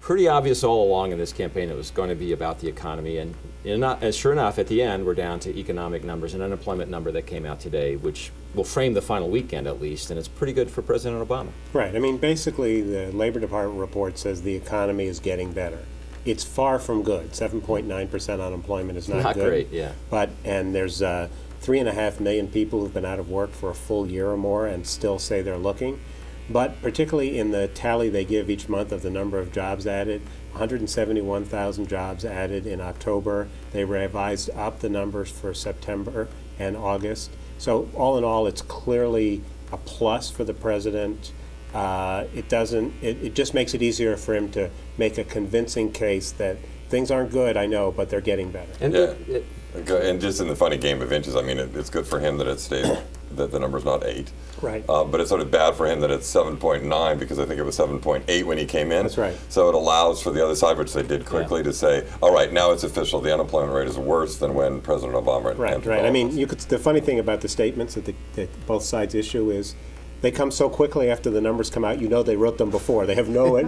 pretty obvious all along in this campaign it was going to be about the economy, and sure enough, at the end, we're down to economic numbers, an unemployment number that came out today, which will frame the final weekend at least, and it's pretty good for President Obama. Right. I mean, basically, the Labor Department report says the economy is getting better. It's far from good. 7.9% unemployment is not good. Not great, yeah. And there's 3.5 million people who've been out of work for a full year or more and still say they're looking. But particularly in the tally they give each month of the number of jobs added, 171,000 jobs added in October. They revised up the numbers for September and August. So all in all, it's clearly a plus for the president. It just makes it easier for him to make a convincing case that things aren't good, I know, but they're getting better. And and just in the funny game of inches, I mean, it's good for him that it stayed, that the number's not 8. Right. But it's sort of bad for him that it's 7.9 because I think it was 7.8 when he came in. That's right. So it allows for the other side, which they did quickly, to say, all right, now it's official. The unemployment rate is worse than when President Obama entered Right. office. I mean, the funny thing about the statements that both sides issue is they come so quickly after the numbers come out, you know they wrote them before. They have no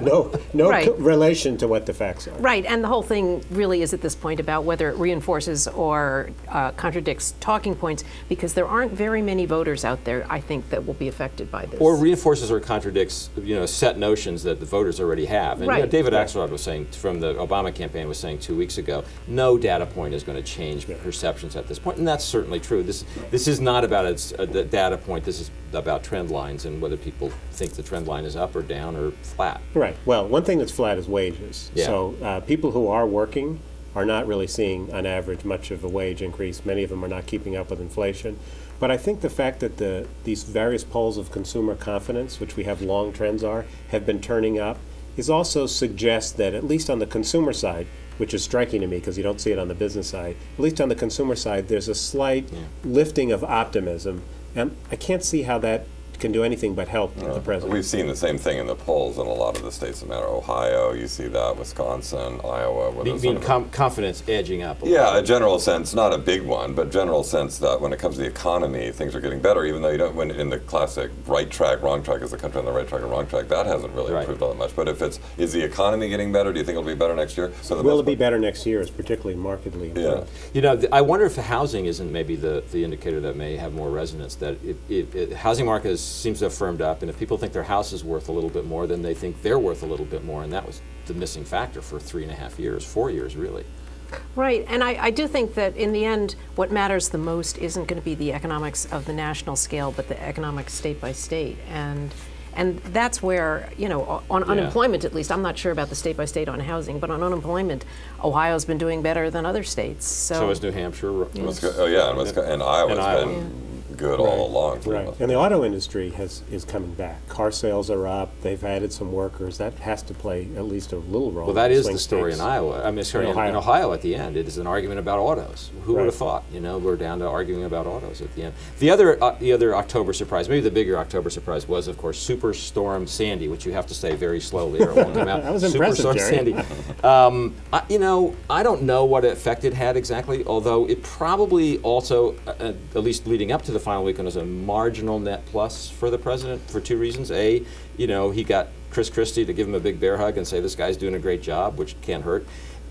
Right. relation to what the facts are. Right, and the whole thing really is at this point about whether it reinforces or contradicts talking points, because there aren't very many voters out there, I think, that will be affected by this. Or reinforces or contradicts, set notions that the voters already have. And Right. David Axelrod was saying from the Obama campaign was saying 2 weeks ago, no data point is going to change perceptions at this point, and that's certainly true. This is not about the data point. This is about trend lines and whether people think the trend line is up or down or flat. Right. Well, one thing that's flat is wages. Yeah. So people who are working are not really seeing, on average, much of a wage increase. Many of them are not keeping up with inflation. But I think the fact that these various polls of consumer confidence, which we have long trends have been turning up, is also suggests that, at least on the consumer side, which is striking to me because you don't see it on the business side, at least on the consumer side, there's a slight lifting of optimism. And I can't see how that can do anything but help the president. We've seen the same thing in the polls in a lot of the states in matter. Ohio, you see that, Wisconsin, Iowa. Confidence edging up a little. Yeah, a general sense, not a big one, but general sense that when it comes to the economy, things are getting better, even though you don't, when in the classic right track, wrong track, is the country on the right track or wrong track, that hasn't really improved all that much. But if is the economy getting better? Do you think it'll be better next year? Will it be better next year is particularly markedly improved. Yeah. I wonder if the housing isn't maybe the indicator that may have more resonance, that if housing market seems to have firmed up, and if people think their house is worth a little bit more, then they think they're worth a little bit more, and that was the missing factor for 3.5 years, 4 years really. Right, and I do think that in the end, what matters the most isn't going to be the economics of the national scale, but the economics state by state, and that's where, on unemployment at least, I'm not sure about the state by state on housing, but on unemployment, Ohio's been doing better than other states. So is New Hampshire. Yes. And Iowa's been good all along. Right, and the auto industry is coming back. Car sales are up. They've added some workers. That has to play at least a little role. Well, that is swing the story states. in Iowa. I mean, sorry, in Ohio at the end, it is an argument about autos. Who would have thought? We're down to arguing about autos at the end. The other October surprise, maybe the bigger October surprise, was of course Superstorm Sandy, which you have to say very slowly or it won't come out. That was impressive, Superstorm Jerry. Sandy. I don't know what effect it had exactly, although it probably also, at least leading up to the final weekend, was a marginal net plus for the president for two reasons. A, he got Chris Christie to give him a big bear hug and say this guy's doing a great job, which can't hurt.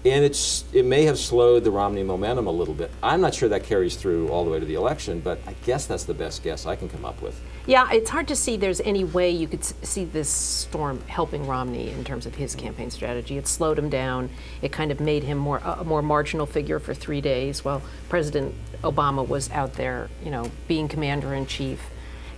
And it may have slowed the Romney momentum a little bit. I'm not sure that carries through all the way to the election, but I guess that's the best guess I can come up with. Yeah, it's hard to see there's any way you could see this storm helping Romney in terms of his campaign strategy. It slowed him down. It kind of made him a more marginal figure for 3 days while President Obama was out there, being commander-in-chief.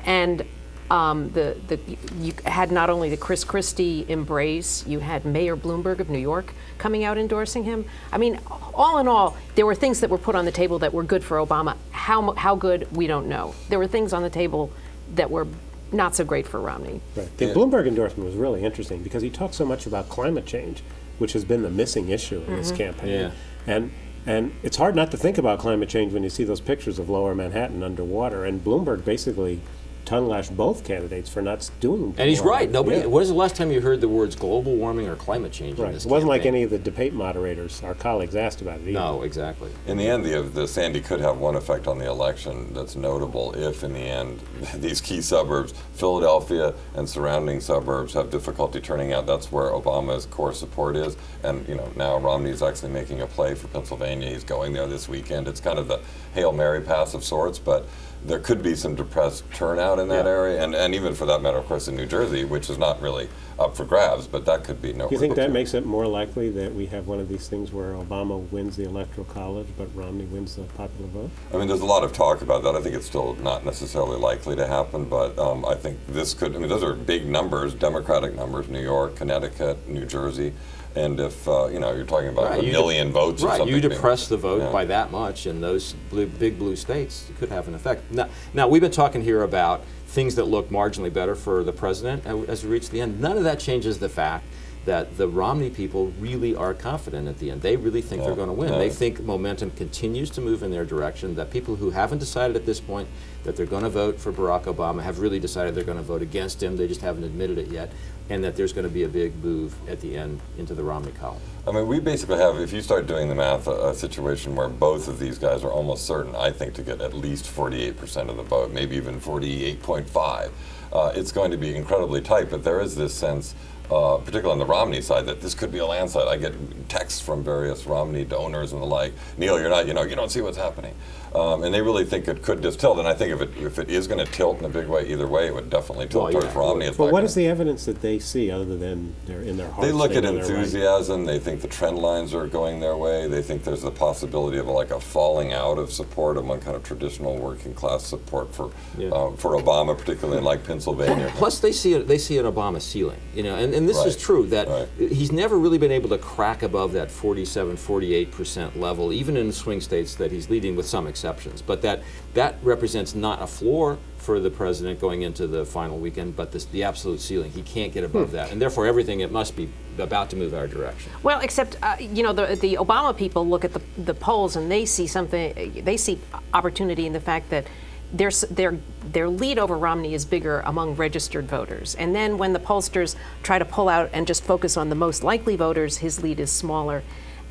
And you had not only the Chris Christie embrace, you had Mayor Bloomberg of New York coming out endorsing him. I mean, all in all, there were things that were put on the table that were good for Obama. How good, we don't know. There were things on the table that were not so great for Romney. Right. The Bloomberg endorsement was really interesting because he talked so much about climate change, which has been the missing issue in this campaign. Yeah. And it's hard not to think about climate change when you see those pictures of lower Manhattan underwater. And Bloomberg basically tongue-lashed both candidates for not doing. And he's more. right. Nobody. Yeah. When was the last time you heard the words global warming or climate change in Right. this It wasn't like campaign? any of the debate moderators, our colleagues, asked about it either. No, exactly. In the end, the Sandy could have one effect on the election that's notable if, in the end, these key suburbs, Philadelphia and surrounding suburbs, have difficulty turning out. That's where Obama's core support is. And now Romney's actually making a play for Pennsylvania. He's going there this weekend. It's kind of the Hail Mary pass of sorts, but there could be some depressed turnout in that area, and even for that matter, of course, in New Jersey, which is not really up for grabs, but that could be no. Do you think that makes it more likely that we have one of these things where Obama wins the Electoral College, but Romney wins the popular vote? I mean, there's a lot of talk about that. I think it's still not necessarily likely to happen, but I think this could. I mean, those are big numbers, Democratic numbers: New York, Connecticut, New Jersey. And if you're talking about a million votes or something, you depress the vote by that much, and those big blue states could have an effect. Now we've been talking here about things that look marginally better for the president as we reach the end. None of that changes the fact that the Romney people really are confident at the end. They really think they're going to win. They think momentum continues to move in their direction, that people who haven't decided at this point that they're going to vote for Barack Obama have really decided they're going to vote against him. They just haven't admitted it yet, and that there's going to be a big move at the end into the Romney column. I mean, we basically have, if you start doing the math, a situation where both of these guys are almost certain, I think, to get at least 48% of the vote, maybe even 48.5. It's going to be incredibly tight, but there is this sense, particularly on the Romney side, that this could be a landslide. I get texts from various Romney donors and the like. Neil, you're not, you don't see what's happening. And they really think it could just tilt. And I think if it is going to tilt in a big way, either way, it would definitely tilt towards Romney. But what is the evidence that they see other than they're in their hearts? They look at enthusiasm. They think the trend lines are going their way. They think there's the possibility of a falling out of support among kind of traditional working class support for Obama, particularly in like Pennsylvania. Plus, they see an Obama ceiling, and this is true that he's never really been able to crack above that 47-48% level, even in swing states that he's leading, with some exceptions. But that represents not a floor for the president going into the final weekend, but the absolute ceiling. He can't get above that, and therefore everything it must be about to move our direction. Well, except the Obama people look at the polls and they see something. They see opportunity in the fact that their lead over Romney is bigger among registered voters, and then when the pollsters try to pull out and just focus on the most likely voters, his lead is smaller.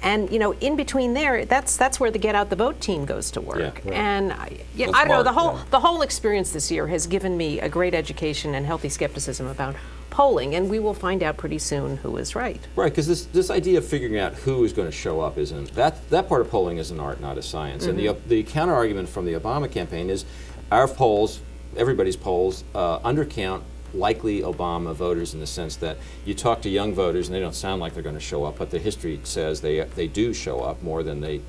And in between there, that's where the Get Out the Vote team goes to work. Yeah. And I don't know, the whole experience this year has given me a great education and healthy skepticism about polling, and we will find out pretty soon who is right. Right, because this idea of figuring out who is going to show up isn't that part of polling is an art, not a science. Mm-hmm. And the counter argument from the Obama campaign is our polls, everybody's polls, undercount likely Obama voters, in the sense that you talk to young voters and they don't sound like they're going to show up, but the history says they do show up more than they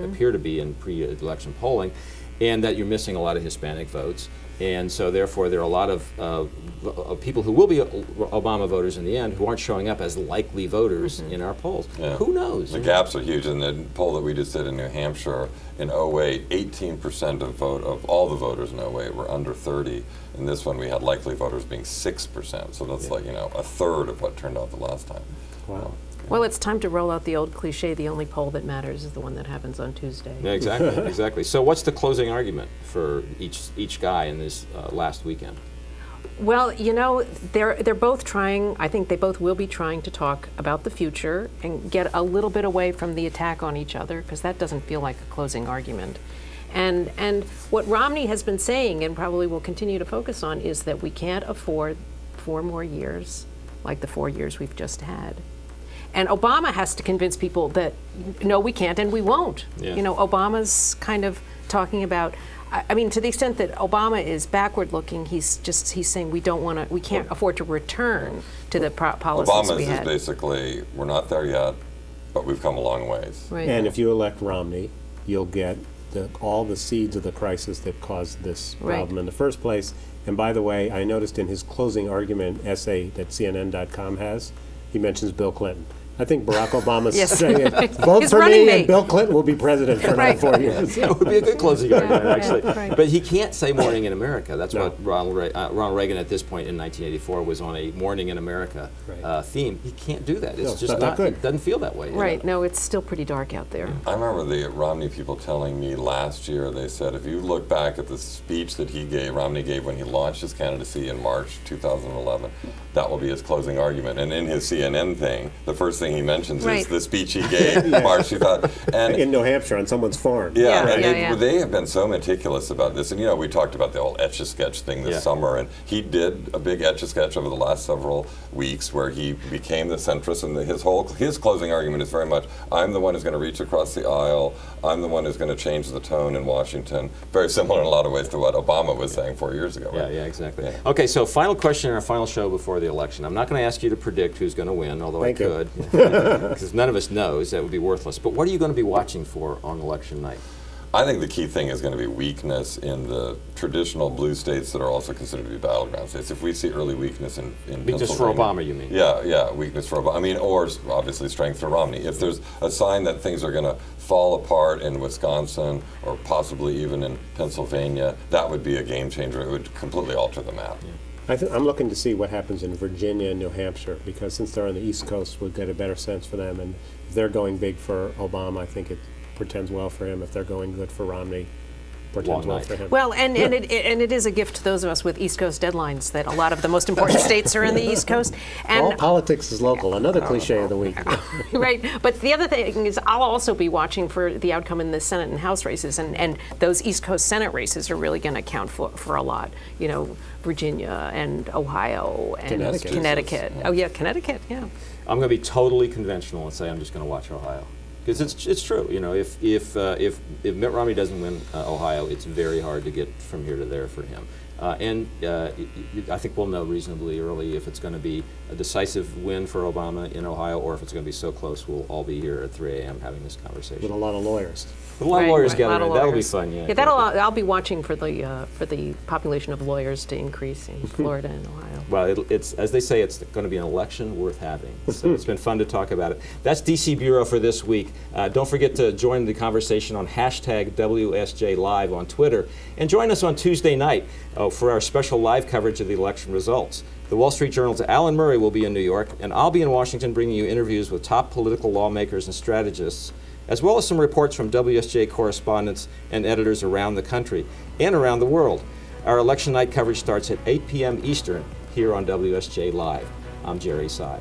appear to be in pre-election polling, and that you're missing a lot of Hispanic votes. And so therefore there are a lot of people who will be Obama voters in the end who aren't showing up as likely voters in our polls. Yeah. Who knows? The gaps are huge. In the poll that we just did in New Hampshire in 08, 18% of all the voters in 08 were under 30. In this one we had likely voters being 6%. So that's a third of what turned out the last time. Wow. Well, it's time to roll out the old cliche, the only poll that matters is the one that happens on Tuesday. Yeah, exactly. So what's the closing argument for each guy in this last weekend? Well, they're both trying, I think they both will be trying to talk about the future and get a little bit away from the attack on each other, because that doesn't feel like a closing argument. And what Romney has been saying, and probably will continue to focus on, is that we can't afford 4 more years like the 4 years we've just had. And Obama has to convince people that, no, we can't and we won't. Yeah. Obama's kind of talking about, I mean, to the extent that Obama is backward looking, he's saying we can't afford to return to the policies Obama's we had. Is basically, we're not there yet, but we've come a long ways. Right. And if you elect Romney, you'll get all the seeds of the crisis that caused this problem in the first place. And by the way, I noticed in his closing argument essay that CNN.com has, he mentions Bill Clinton. I think Barack Obama's Yes. saying, vote His for running me mate. and Bill Clinton will be president for Right. another 4 years. That would be a good closing argument, actually. right. But he can't say Morning in America. That's No. what Ronald Reagan at this point in 1984 was on a Morning in America Right. theme. He can't do that. It's No, it's just not that good. It doesn't feel that way. you Right, know? no, it's still pretty dark out there. I remember the Romney people telling me last year, they said, if you look back at the speech that Romney gave when he launched his candidacy in March 2011, that will be his closing argument. And in his CNN thing, the first thing he mentions is Right. the speech he gave March 2000. And In New Hampshire on someone's farm. yeah, Yeah, and yeah. they have been so meticulous about this. And we talked about the whole Etch-a-Sketch thing this Yeah. summer, and he did a big Etch-a-Sketch over the last several weeks where he became the centrist, and his closing argument is very much, I'm the one who's going to reach across the aisle, I'm the one who's going to change the tone in Washington. Very similar in a lot of ways to what Obama was saying 4 years ago. Yeah, Right? yeah, exactly. Yeah. Okay, so final question in our final show before the election. I'm not going to ask you to predict who's going to win, although Thank I you. could, because none of us knows. That would be worthless. But what are you going to be watching for on election night? I think the key thing is going to be weakness in the traditional blue states that are also considered to be battleground states. If we see early weakness in Weakness for Pennsylvania- Obama, you mean? Yeah, weakness for Obama. I mean, or obviously strength for Romney. If there's a sign that things are going to fall apart in Wisconsin or possibly even in Pennsylvania, that would be a game changer. It would completely alter the map. I'm looking to see what happens in Virginia and New Hampshire, because since they're on the East Coast, we'll get a better sense for them. And if they're going big for Obama, I think it portends well for him. If they're going good for Romney, portends Long well night. for him. Well, and it is a gift to those of us with East Coast deadlines that a lot of the most important states are in the East Coast. All And politics is local. Another cliche of the week. right, but the other thing is I'll also be watching for the outcome in the Senate and House races, and those East Coast Senate races are really going to count for a lot. Virginia and Ohio and Connecticut. Oh yeah, Connecticut. Yeah. I'm going to be totally conventional and say I'm just going to watch Ohio, because it's true. If Mitt Romney doesn't win Ohio, it's very hard to get from here to there for him. I think we'll know reasonably early if it's going to be a decisive win for Obama in Ohio, or if it's going to be so close we'll all be here at 3 a.m. having this conversation. With a lot of lawyers. With a lot of lawyers Right, a lot gathering. of That'll be lawyers. fun. Yeah. I'll be watching for the population of lawyers to increase in Florida and Ohio. Well, it's as they say, it's going to be an election worth having. So it's been fun to talk about it. That's DC Bureau for this week. Don't forget to join the conversation on hashtag WSJ Live on Twitter, and join us on Tuesday night for our special live coverage of the election results. The Wall Street Journal's Alan Murray will be in New York, and I'll be in Washington bringing you interviews with top political lawmakers and strategists, as well as some reports from WSJ correspondents and editors around the country and around the world. Our election night coverage starts at 8 p.m. Eastern here on WSJ Live. I'm Jerry Seib.